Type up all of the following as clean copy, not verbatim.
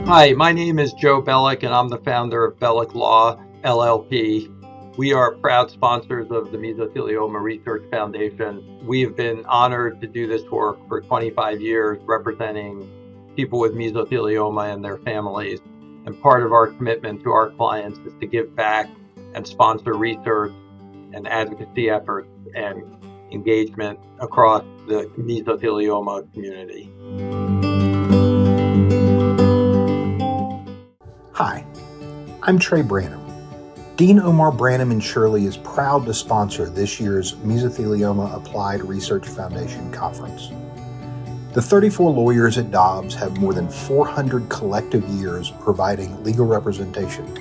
Hi, my name is Joe Bellick, and I'm the founder of Bellick Law, LLP. We are proud sponsors of the Mesothelioma Research Foundation. We have been honored to do this work for 25 years, representing people with mesothelioma and their families. And part of our commitment to our clients is to give back and sponsor research and advocacy efforts and engagement across the mesothelioma community. Hi, I'm Trey Branham. Dean Omar Branham and Shirley is proud to sponsor this year's Mesothelioma Applied Research Foundation Conference. The 34 lawyers at Dobbs have more than 400 collective years providing legal representation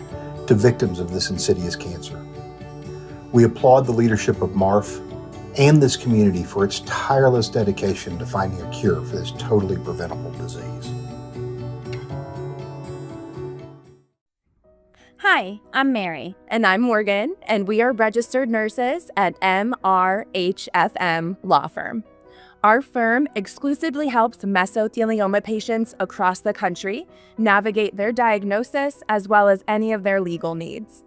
to victims of this insidious cancer. We applaud the leadership of MARF and this community for its tireless dedication to finding a cure for this totally preventable disease. Hi, I'm Mary. And I'm Morgan, and we are registered nurses at MRHFM Law Firm. Our firm exclusively helps mesothelioma patients across the country navigate their diagnosis as well as any of their legal needs.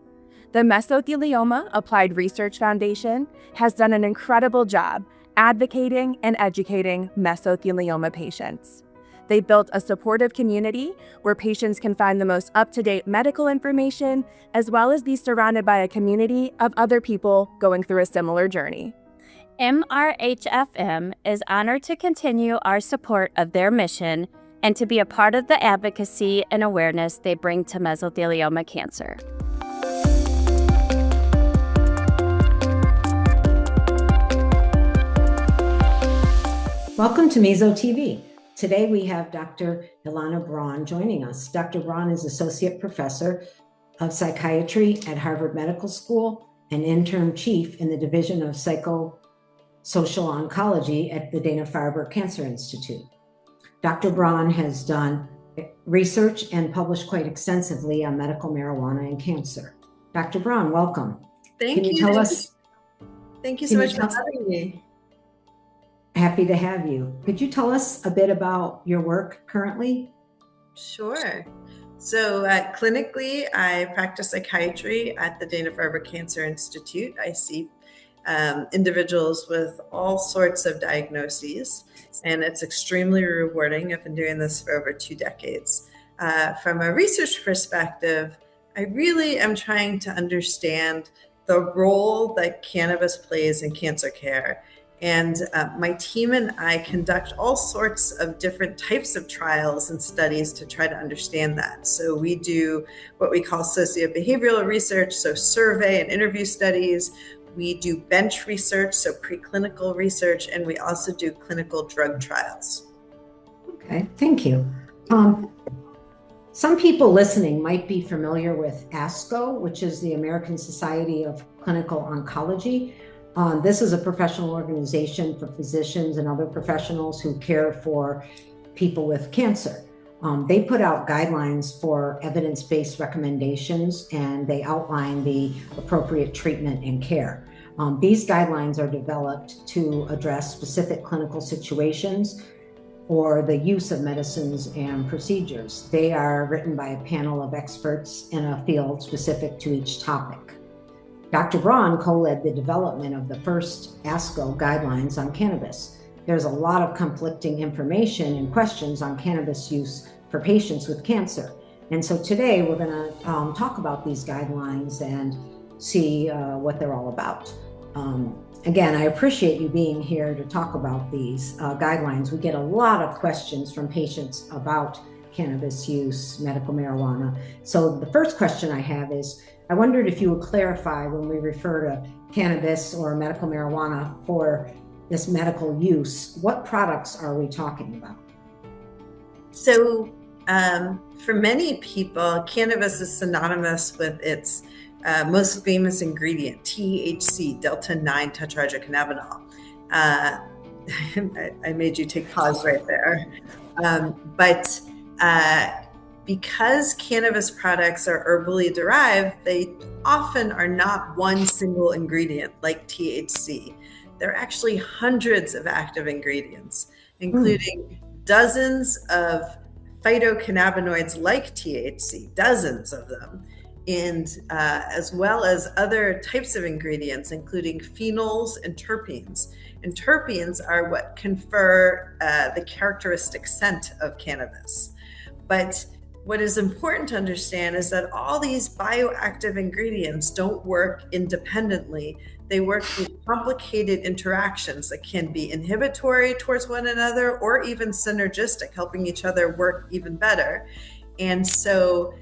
The Mesothelioma Applied Research Foundation has done an incredible job advocating and educating mesothelioma patients. They built a supportive community where patients can find the most up-to-date medical information, as well as be surrounded by a community of other people going through a similar journey. MRHFM is honored to continue our support of their mission and to be a part of the advocacy and awareness they bring to mesothelioma cancer. Welcome to MesoTV. Today we have Dr. Ilana Braun joining us. Dr. Braun is Associate Professor of Psychiatry at Harvard Medical School and Interim Chief in the Division of Psychosocial Oncology at the Dana-Farber Cancer Institute. Dr. Braun has done research and published quite extensively on medical marijuana and cancer. Dr. Braun, welcome. Thank you. Thank you so much for having me. Happy to have you. Could you tell us a bit about your work currently? Sure. So clinically, I practice psychiatry at the Dana-Farber Cancer Institute. I see individuals with all sorts of diagnoses, and it's extremely rewarding. I've been doing this for over 2 decades. From a research perspective, I really am trying to understand the role that cannabis plays in cancer care. And my team and I conduct all sorts of different types of trials and studies to try to understand that. So we do what we call socio-behavioral research, so survey and interview studies. We do bench research, so preclinical research, and we also do clinical drug trials. Okay, thank you. Some people listening might be familiar with ASCO, which is the American Society of Clinical Oncology. This is a professional organization for physicians and other professionals who care for people with cancer. They put out guidelines for evidence-based recommendations, and they outline the appropriate treatment and care. These guidelines are developed to address specific clinical situations or the use of medicines and procedures. They are written by a panel of experts in a field specific to each topic. Dr. Braun co-led the development of the first ASCO guidelines on cannabis. There's a lot of conflicting information and questions on cannabis use for patients with cancer. And so today we're going to talk about these guidelines and see what they're all about. Again, I appreciate you being here to talk about these guidelines. We get a lot of questions from patients about cannabis use, medical marijuana. So the first question I have is, I wondered if you would clarify when we refer to cannabis or medical marijuana for this medical use, what products are we talking about? So for many people, cannabis is synonymous with its most famous ingredient, THC, delta-9 tetrahydrocannabinol. I made you take pause right there. But because cannabis products are herbally derived, they often are not one single ingredient like THC. There are actually hundreds of active ingredients, including dozens of phytocannabinoids like THC, dozens of them, and as well as other types of ingredients, including phenols and terpenes. And terpenes are what confer the characteristic scent of cannabis. But what is important to understand is that all these bioactive ingredients don't work independently. They work through complicated interactions that can be inhibitory towards one another or even synergistic, helping each other work even better. And so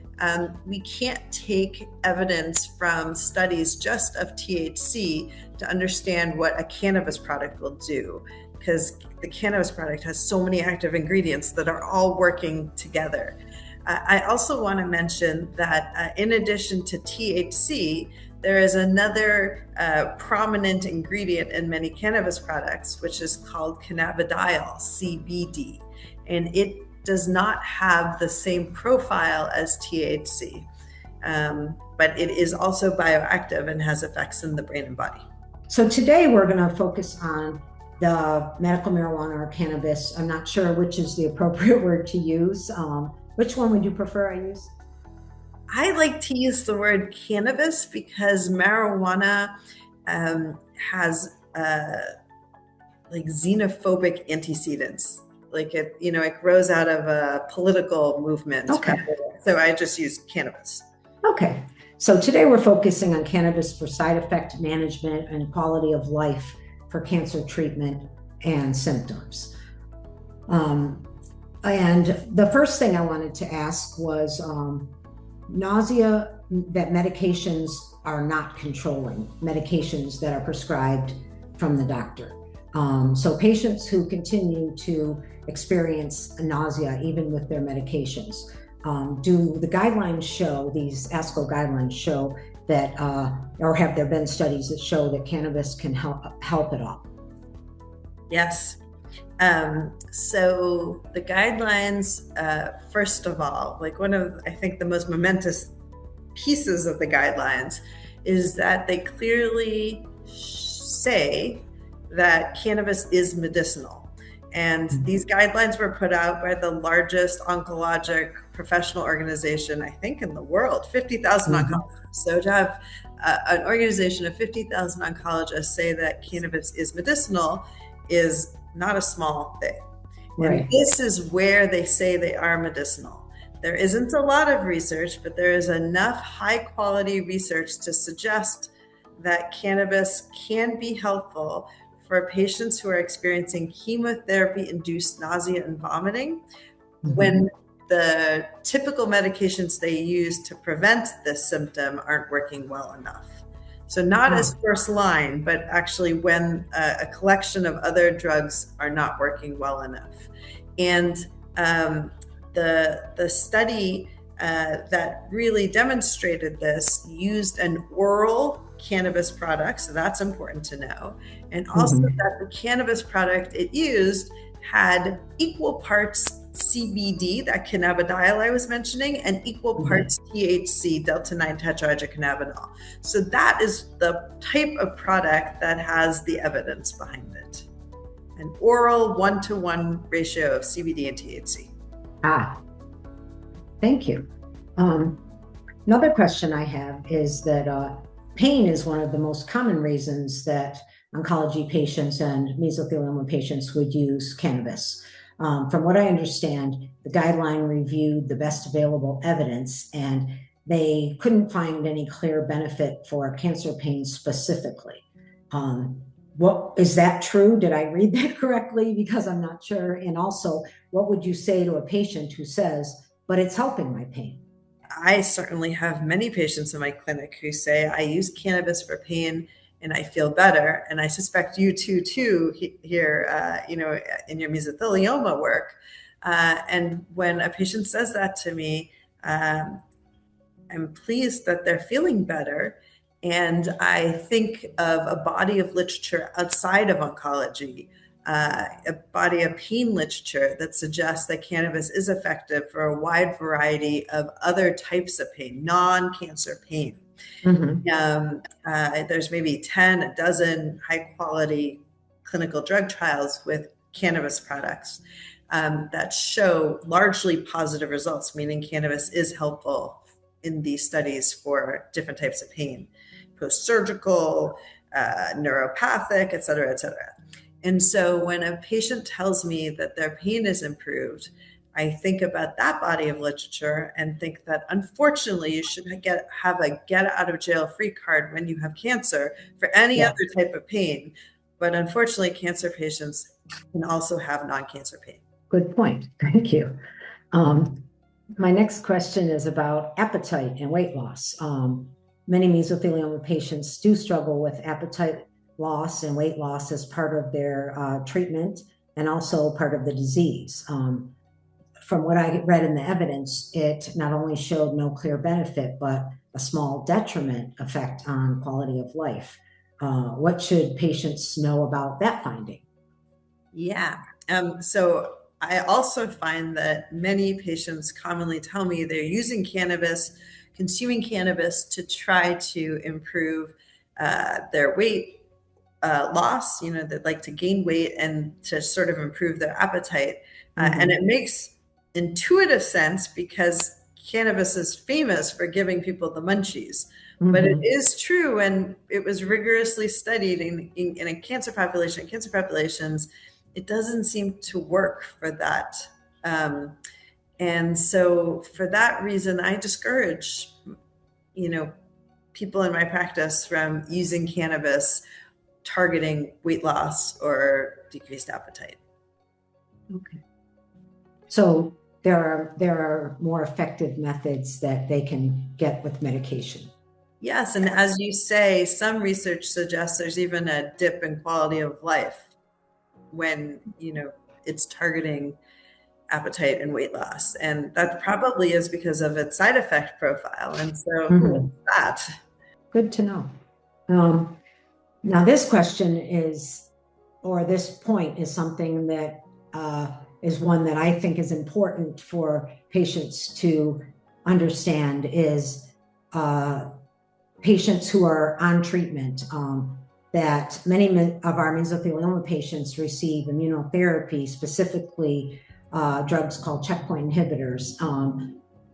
we can't take evidence from studies just of THC to understand what a cannabis product will do, because the cannabis product has so many active ingredients that are all working together. I also want to mention that in addition to THC, there is another prominent ingredient in many cannabis products, which is called cannabidiol, CBD, and it does not have the same profile as THC, but it is also bioactive and has effects in the brain and body. So today we're going to focus on the medical marijuana or cannabis. I'm not sure which is the appropriate word to use. Which one would you prefer I use? I like to use the word cannabis because marijuana has like xenophobic antecedents. Like it grows out of a political movement. Okay. So I just use cannabis. Okay. So today we're focusing on cannabis for side effect management and quality of life for cancer treatment and symptoms. And the first thing I wanted to ask was nausea that medications are not controlling, medications that are prescribed from the doctor. So patients who continue to experience nausea even with their medications, do the guidelines show, these ASCO guidelines show that, or have there been studies that show that cannabis can help at all? Yes. So the guidelines, first of all, like one of, I think, the most momentous pieces of the guidelines is that they clearly say that cannabis is medicinal. And these guidelines were put out by the largest oncologic professional organization, I think, in the world, 50,000 oncologists. So to have an organization of 50,000 oncologists say that cannabis is medicinal is not a small thing. Right. And this is where they say they are medicinal. There isn't a lot of research, but there is enough high quality research to suggest that cannabis can be helpful for patients who are experiencing chemotherapy-induced nausea and vomiting when the typical medications they use to prevent this symptom aren't working well enough. So not as first line, but actually when a collection of other drugs are not working well enough. And the study that really demonstrated this used an oral cannabis product, so that's important to know. And also that the cannabis product it used had equal parts CBD, that cannabidiol I was mentioning, and equal parts THC, delta-9 tetrahydrocannabinol. So that is the type of product that has the evidence behind it. An oral 1-to-1 ratio of CBD and THC. Thank you. Another question I have is that pain is one of the most common reasons that oncology patients and mesothelioma patients would use cannabis. From what I understand, the guideline reviewed the best available evidence and they couldn't find any clear benefit for cancer pain specifically. What is that true? Did I read that correctly? Because I'm not sure. And also, what would you say to a patient who says, but it's helping my pain? I certainly have many patients in my clinic who say, I use cannabis for pain and I feel better. And I suspect you too here, in your mesothelioma work. And when a patient says that to me, I'm pleased that they're feeling better. And I think of a body of literature outside of oncology, a body of pain literature that suggests that cannabis is effective for a wide variety of other types of pain, non-cancer pain. There's maybe 10, a dozen high quality clinical drug trials with cannabis products. that show largely positive results, meaning cannabis is helpful in these studies for different types of pain, post-surgical, neuropathic, et cetera, et cetera. And so when a patient tells me that their pain is improved, I think about that body of literature and think that unfortunately you should have a get out of jail free card when you have cancer for any other type of pain. But unfortunately, cancer patients can also have non-cancer pain. Good point. Thank you. My next question is about appetite and weight loss. Many mesothelioma patients do struggle with appetite loss and weight loss as part of their treatment and also part of the disease. From what I read in the evidence, it not only showed no clear benefit, but a small detriment effect on quality of life. What should patients know about that finding? Yeah. So I also find that many patients commonly tell me they're using cannabis, consuming cannabis to try to improve their weight loss. They'd like to gain weight and to sort of improve their appetite. And it makes intuitive sense because cannabis is famous for giving people the munchies. But it is true, and it was rigorously studied in a cancer population. In cancer populations, it doesn't seem to work for that. And so for that reason, I discourage, people in my practice from using cannabis targeting weight loss or decreased appetite. Okay. So there are more effective methods that they can get with medication. Yes, and as you say, some research suggests there's even a dip in quality of life when, it's targeting appetite and weight loss. And that probably is because of its side effect profile. And so who is that? Good to know. Now this question is, or this point is something that is one that I think is important for patients to understand is patients who are on treatment, that many of our mesothelioma patients receive immunotherapy, specifically drugs called checkpoint inhibitors.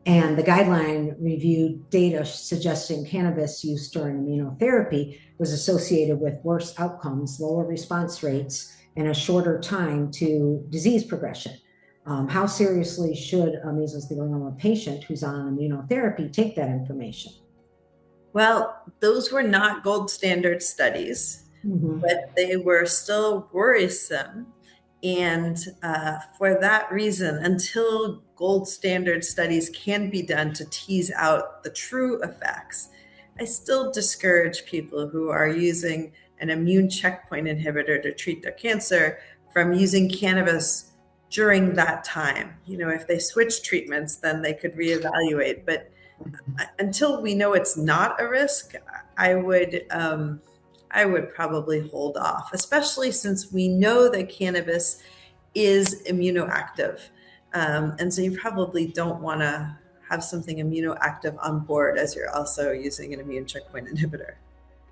And the guideline reviewed data suggesting cannabis use during immunotherapy was associated with worse outcomes, lower response rates, and a shorter time to disease progression. How seriously should a mesothelioma patient who's on immunotherapy take that information? Well, those were not gold standard studies, but they were still worrisome. And for that reason, until gold standard studies can be done to tease out the true effects, I still discourage people who are using an immune checkpoint inhibitor to treat their cancer from using cannabis during that time. If they switch treatments, then they could reevaluate. But until we know it's not a risk, I would probably hold off, especially since we know that cannabis is immunoactive. And so you probably don't want to have something immunoactive on board as you're also using an immune checkpoint inhibitor.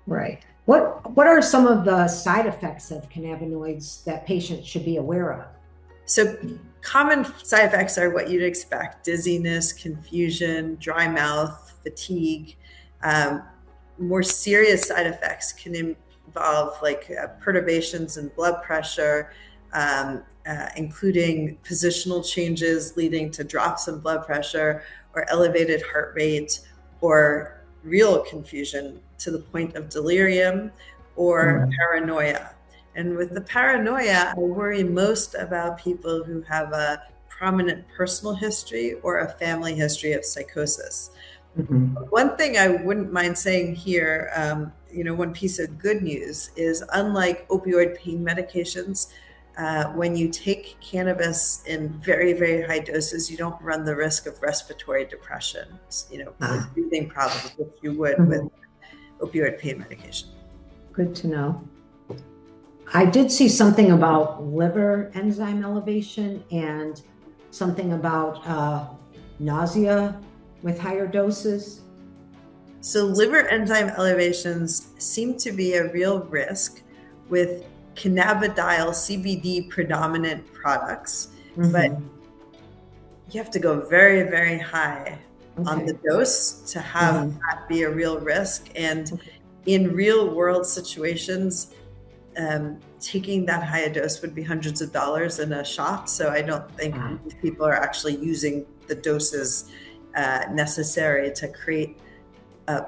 Right. What are some of the side effects of cannabinoids that patients should be aware of? So common side effects are what you'd expect: dizziness, confusion, dry mouth, fatigue. More serious side effects can involve perturbations in blood pressure, including positional changes leading to drops in blood pressure or elevated heart rate, or real confusion to the point of delirium or paranoia. And with the paranoia, I worry most about people who have a prominent personal history or a family history of psychosis. One thing I wouldn't mind saying here, one piece of good news is, unlike opioid pain medications, when you take cannabis in very, very high doses, you don't run the risk of respiratory depression, with breathing problems, which you would with opioid pain medication. Good to know. I did see something about liver enzyme elevation and something about nausea with higher doses. So liver enzyme elevations seem to be a real risk with cannabidiol CBD predominant products, but you have to go very, very high on the dose to have that be a real risk. And in real world situations, taking that high a dose would be hundreds of dollars in a shot. So I don't think people are actually using the doses necessary to create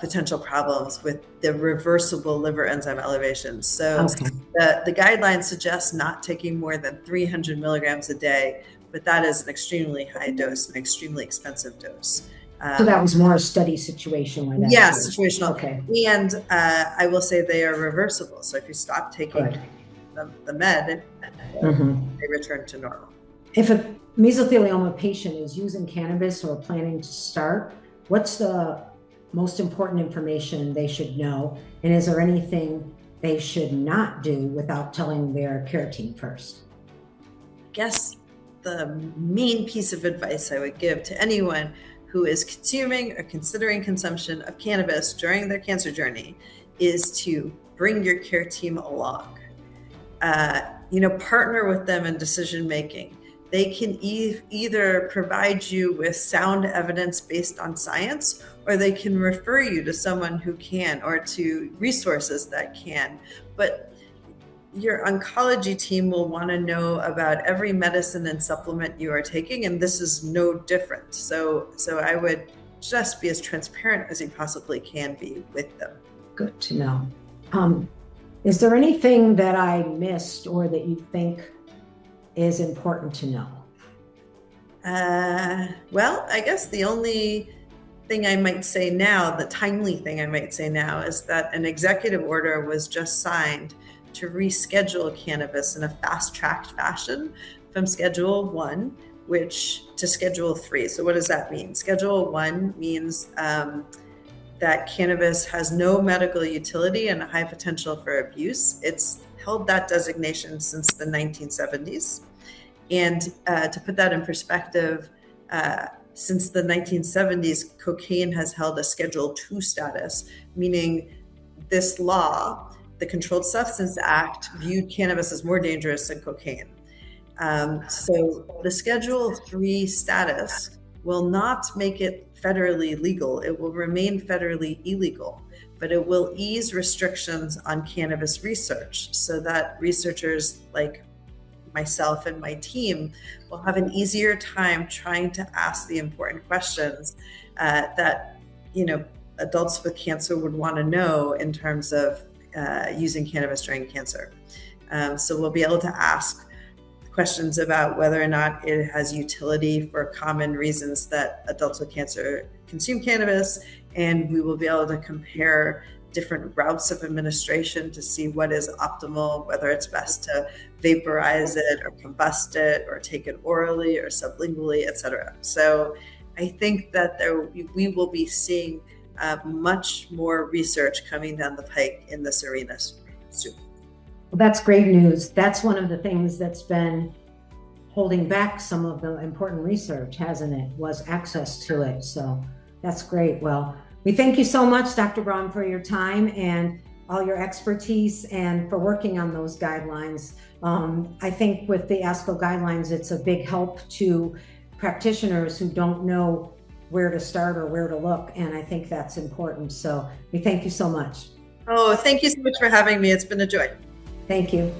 potential problems with the reversible liver enzyme elevations. So the guidelines suggest not taking more than 300 milligrams a day, but that is an extremely high dose, an extremely expensive dose. So that was more a study situation like that? Yeah, situational. Okay. And I will say they are reversible. So if you stop taking the med, they return to normal. If a mesothelioma patient is using cannabis or planning to start, what's the most important information they should know? And is there anything they should not do without telling their care team first? I guess the main piece of advice I would give to anyone who is consuming or considering consumption of cannabis during their cancer journey is to bring your care team along. Partner with them in decision making. They can either provide you with sound evidence based on science, or they can refer you to someone who can, or to resources that can. But your oncology team will want to know about every medicine and supplement you are taking, and this is no different. So I would just be as transparent as you possibly can be with them. Good to know. Is there anything that I missed or that you think is important to know? Well, I guess the only thing I might say now, the timely thing I might say now, is that an executive order was just signed to reschedule cannabis in a fast-tracked fashion from Schedule 1, to Schedule 3. So what does that mean? Schedule 1 means that cannabis has no medical utility and a high potential for abuse. It's held that designation since the 1970s. And to put that in perspective, since the 1970s, cocaine has held a Schedule 2 status, meaning this law, the Controlled Substance Act, viewed cannabis as more dangerous than cocaine. So the Schedule 3 status will not make it federally legal. It will remain federally illegal, but it will ease restrictions on cannabis research so that researchers like myself and my team will have an easier time trying to ask the important questions that adults with cancer would want to know in terms of using cannabis during cancer. So we'll be able to ask questions about whether or not it has utility for common reasons that adults with cancer consume cannabis, and we will be able to compare different routes of administration to see what is optimal, whether it's best to vaporize it or combust it or take it orally or sublingually, etc. So I think that we will be seeing much more research coming down the pike in this arena soon. Well, that's great news. That's one of the things that's been holding back some of the important research, hasn't it? Was access to it. So that's great. Well, we thank you so much, Dr. Braun, for your time and all your expertise and for working on those guidelines. I think with the ASCO guidelines, it's a big help to practitioners who don't know where to start or where to look. And I think that's important. So we thank you so much. Oh, thank you so much for having me. It's been a joy. Thank you.